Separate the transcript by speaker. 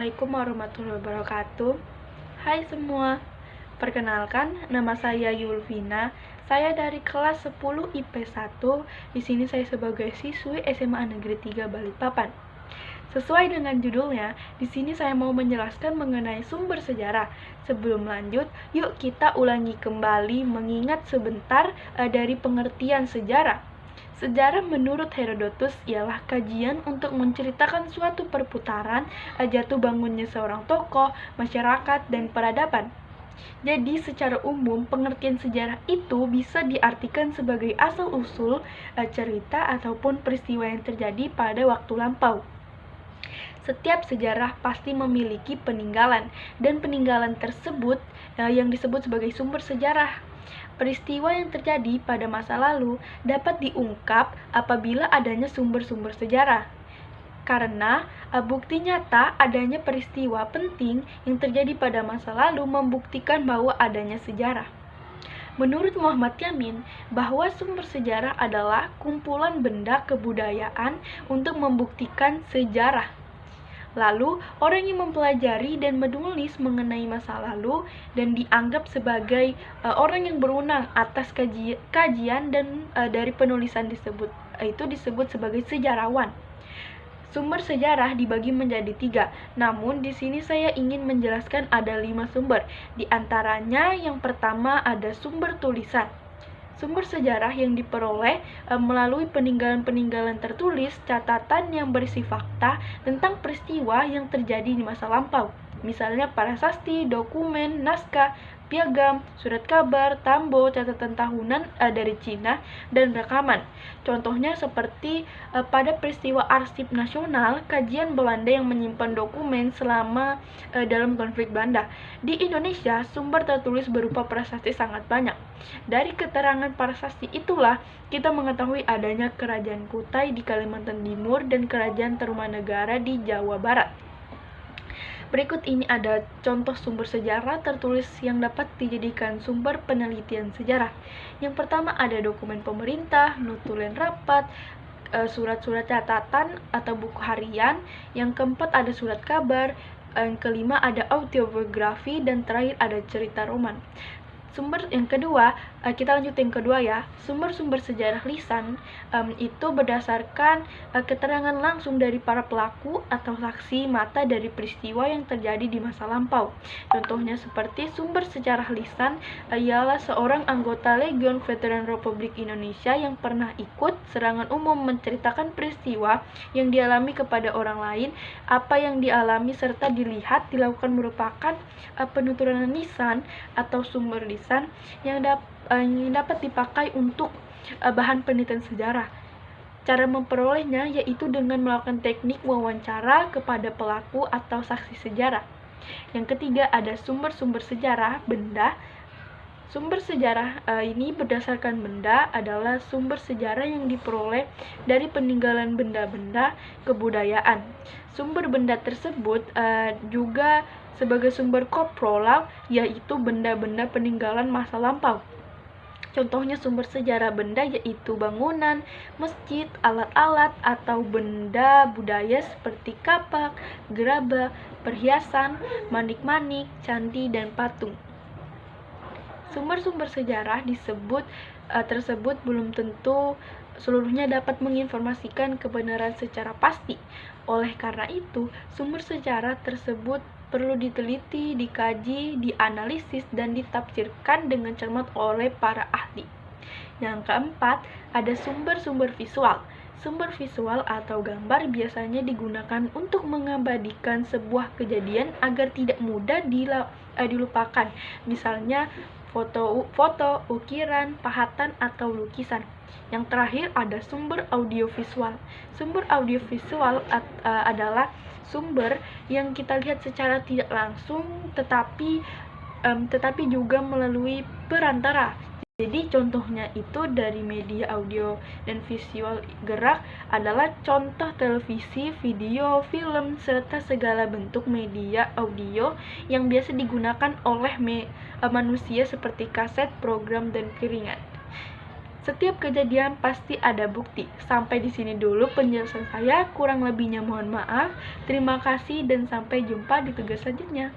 Speaker 1: Assalamualaikum warahmatullahi wabarakatuh. Hai semua, perkenalkan nama saya Yulvina. Saya dari kelas 10 IP1. Di sini saya sebagai siswi SMA Negeri 3 Balikpapan. Sesuai dengan judulnya, di sini saya mau menjelaskan mengenai sumber sejarah. Sebelum lanjut, yuk kita ulangi kembali mengingat sebentar dari pengertian sejarah. Sejarah menurut Herodotus ialah kajian untuk menceritakan suatu perputaran jatuh bangunnya seorang tokoh, masyarakat, dan peradaban. Jadi secara umum pengertian sejarah itu bisa diartikan sebagai asal-usul cerita ataupun peristiwa yang terjadi pada waktu lampau. Setiap sejarah pasti memiliki peninggalan, dan peninggalan tersebut yang disebut sebagai sumber sejarah. Peristiwa yang terjadi pada masa lalu dapat diungkap apabila adanya sumber-sumber sejarah. Karena bukti nyata adanya peristiwa penting yang terjadi pada masa lalu membuktikan bahwa adanya sejarah. Menurut Muhammad Yamin, bahwa sumber sejarah adalah kumpulan benda kebudayaan untuk membuktikan sejarah. Lalu, orang yang mempelajari dan menulis mengenai masa lalu dan dianggap sebagai orang yang berwenang atas kajian dan dari penulisan itu disebut sebagai sejarawan. Sumber sejarah dibagi menjadi 3, namun di sini saya ingin menjelaskan ada 5 sumber. Di antaranya yang pertama ada sumber tulisan. Sumber sejarah yang diperoleh melalui peninggalan-peninggalan tertulis, catatan yang berisi fakta tentang peristiwa yang terjadi di masa lampau. Misalnya prasasti, dokumen, naskah, piagam, surat kabar, tambo, catatan tahunan dari Cina, dan rekaman. Contohnya seperti pada peristiwa arsip nasional, kajian Belanda yang menyimpan dokumen selama dalam konflik Belanda. Di Indonesia, sumber tertulis berupa prasasti sangat banyak. Dari keterangan prasasti itulah kita mengetahui adanya Kerajaan Kutai di Kalimantan Timur dan Kerajaan Tarumanegara di Jawa Barat. Berikut ini ada contoh sumber sejarah tertulis yang dapat dijadikan sumber penelitian sejarah. Yang pertama ada dokumen pemerintah, notulen rapat, surat-surat catatan atau buku harian. Yang keempat ada surat kabar. Yang kelima ada autobiografi, dan terakhir ada cerita roman. Sumber yang kedua, kita lanjut yang kedua ya. Sumber-sumber sejarah lisan itu berdasarkan keterangan langsung dari para pelaku atau saksi mata dari peristiwa yang terjadi di masa lampau. Contohnya seperti sumber sejarah lisan ialah seorang anggota Legion Veteran Republik Indonesia yang pernah ikut serangan umum menceritakan peristiwa yang dialami kepada orang lain. Apa yang dialami serta dilihat dilakukan merupakan penuturan lisan atau sumber lisan yang dapat dipakai untuk bahan penelitian sejarah. Cara memperolehnya yaitu dengan melakukan teknik wawancara kepada pelaku atau saksi sejarah. Yang ketiga ada sumber-sumber sejarah benda. Sumber sejarah ini berdasarkan benda adalah sumber sejarah yang diperoleh dari peninggalan benda-benda kebudayaan. Sumber benda tersebut juga sebagai sumber koprolar, yaitu benda-benda peninggalan masa lampau. Contohnya sumber sejarah benda yaitu bangunan, masjid, alat-alat, atau benda budaya seperti kapak, gerabah, perhiasan, manik-manik, candi, dan patung. Sumber-sumber sejarah tersebut belum tentu seluruhnya dapat menginformasikan kebenaran secara pasti. Oleh karena itu, sumber sejarah tersebut perlu diteliti, dikaji, dianalisis, dan ditafsirkan dengan cermat oleh para ahli. Yang keempat, ada sumber-sumber visual. Sumber visual atau gambar biasanya digunakan untuk mengabadikan sebuah kejadian agar tidak mudah dilupakan. Misalnya foto, ukiran, pahatan, atau lukisan. Yang terakhir ada sumber audiovisual. Sumber audiovisual adalah sumber yang kita lihat secara tidak langsung tetapi juga melalui perantara. Jadi contohnya itu dari media audio dan visual gerak adalah contoh televisi, video, film, serta segala bentuk media audio yang biasa digunakan oleh manusia seperti kaset, program, dan piringan. Setiap kejadian pasti ada bukti. Sampai di sini dulu penjelasan saya, kurang lebihnya mohon maaf. Terima kasih dan sampai jumpa di tugas selanjutnya.